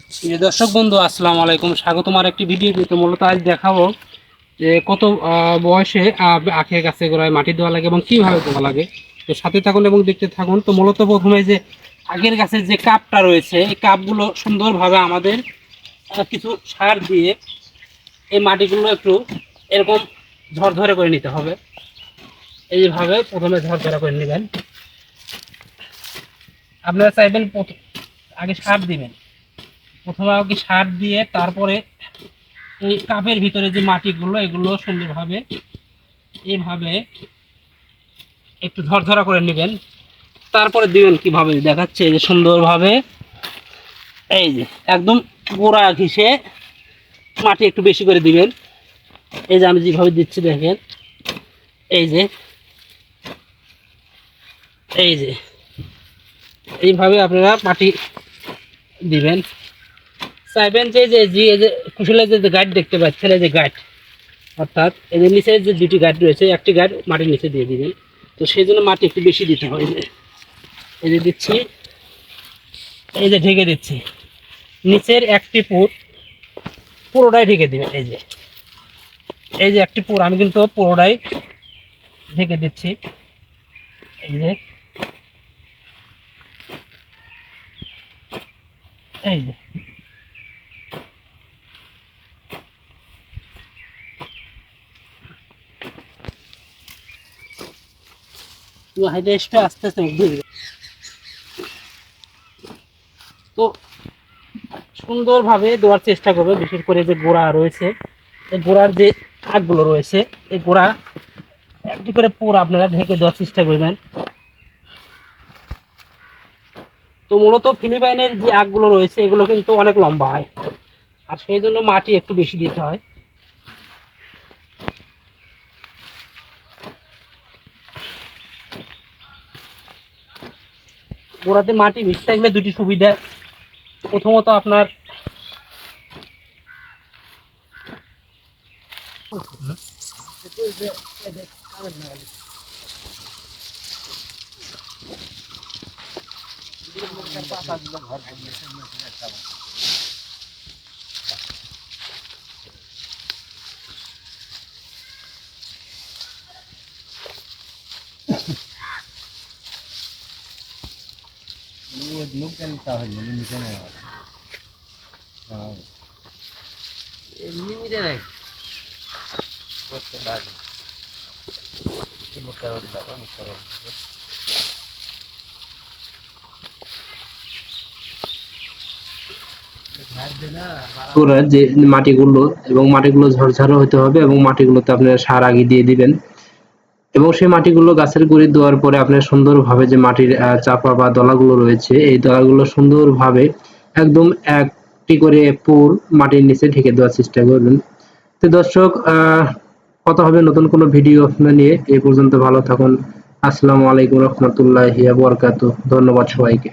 দর্শক বন্ধু আসসালামু আলাইকুম, স্বাগতম আর একটি ভিডিওতে। মূলত আজ দেখাবো যে কত বয়সে আখের গাছে গোড়ায় মাটি দেওয়া লাগে এবং কিভাবে দেওয়া লাগে। তো সাথে থাকুন এবং দেখতে থাকুন। তো মূলত প্রথমে যে আখের গাছের যে কাপটা রয়েছে, এই কাপগুলো সুন্দরভাবে আমাদের কিছু সার দিয়ে এই মাটিগুলো একটু এরকম ঝরঝরে করে নিতে হবে। এইভাবে প্রথমে ঝরঝরে করে নেবেন। আপনারা চাইবেন আগে সার দিবেন, প্রথমে আগে সার দিয়ে তারপরে এই কাপের ভিতরে যে মাটিগুলো এগুলো সুন্দরভাবে এইভাবে একটু ঝরঝরা করে নেবেন। তারপরে দিবেন কিভাবে দেখাচ্ছে, যে সুন্দরভাবে এই যে একদম গোড়া ঘিসে মাটি একটু বেশি করে দিবেন। এই যে আমি যেভাবে দিচ্ছি দেখেন, এই যে এই যে এইভাবে আপনারা মাটি দিবেন। চাইবেন যে যে যে কুশলের যে গাইড দেখতে পাচ্ছেন, এই যে গাইড, অর্থাৎ এই যে নিচে যে দুটি গাইড রয়েছে, একটি গাইড মাটির নিচে দিয়ে দিবেন। তো সেই জন্য মাটি একটু বেশি দিতে হয়। এই যে দিচ্ছি, এই যে ঢেকে দিচ্ছি, নিচের একটি ফুট পুরোটাই ঢেকে দিবেন। এই যে একটি পুর আমি কিন্তু পুরোটাই ঢেকে দিচ্ছি। এই যে এই যে হাইটে আস্তে আস্তে তো সুন্দরভাবে দেওয়ার চেষ্টা করবে। বিশেষ করে যে গোড়া রয়েছে, এই গোড়ার যে আগগুলো রয়েছে, এই গোড়া একটি করে পুরো আপনারা ঢেকে দেওয়ার চেষ্টা করবেন। তো মূলত ফিলিপাইনের যে আগগুলো রয়েছে এগুলো কিন্তু অনেক লম্বা হয়, আর সেই জন্য মাটি একটু বেশি দিতে হয়। গোড়াতে মাটি বেশি থাকলে দুটি সুবিধা। প্রথমত আপনার গোড়ার যে মাটিগুলো এবং মাটিগুলো ঝরঝরে হতে হবে এবং মাটিগুলোতে আপনারা সার আগে দিয়ে দিবেন এবং সেই মাটিগুলো গাছের গুঁড়ি দেওয়ার পরে আপনার সুন্দরভাবে যে মাটির চাপা বা দলাগুলো রয়েছে, এই দলাগুলো সুন্দরভাবে একদম একটি করে পুর মাটির নিচে ঢেকে দেওয়ার চেষ্টা করবেন। তো দর্শক, কথা হবে নতুন কোনো ভিডিও নিয়ে। এই পর্যন্ত ভালো থাকুন। আসসালামু আলাইকুম রহমতুল্লাহি ওয়া বারাকাতুহু। ধন্যবাদ সবাইকে।